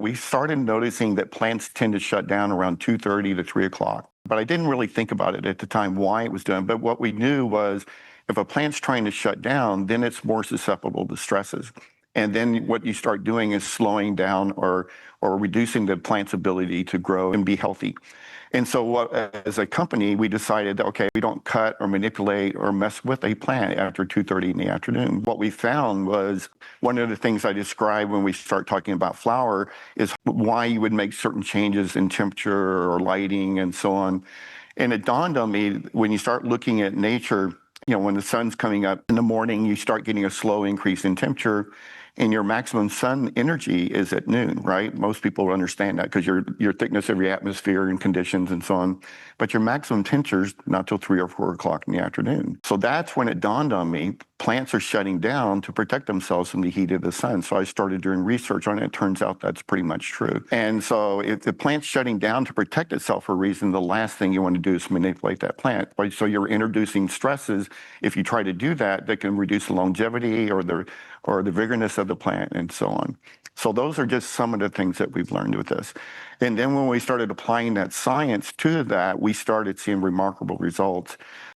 We started noticing that plants tend to shut down around 2:30 to 3 o'clock. But I didn't really think about it at the time why it was done. But what we knew was if a plant's trying to shut down, then it's more susceptible to stresses. And then what you start doing is slowing down or reducing the plant's ability to grow and be healthy. And so as a company, we decided, okay, we don't cut or manipulate or mess with a plant after 2:30 in the afternoon. What we found was one of the things I described when we start talking about flower is why you would make certain changes in temperature or lighting and so on. And it dawned on me when you start looking at nature, when the sun's coming up in the morning, you start getting a slow increase in temperature, and your maximum sun energy is at noon, right? Most people understand that because your thickness of your atmosphere and conditions and so on. But your maximum temperature is not till 3 or 4 o'clock in the afternoon. So that's when it dawned on me, plants are shutting down to protect themselves from the heat of the sun. So I started doing research on it. It turns out that's pretty much true. And so if the plant's shutting down to protect itself for a reason, the last thing you want to do is manipulate that plant. Right? So you're introducing stresses. If you try to do that, that can reduce the longevity or the vigorous of the plant and so on. So those are just some of the things that we've learned with this. And then when we started applying that science to that, we started seeing remarkable results.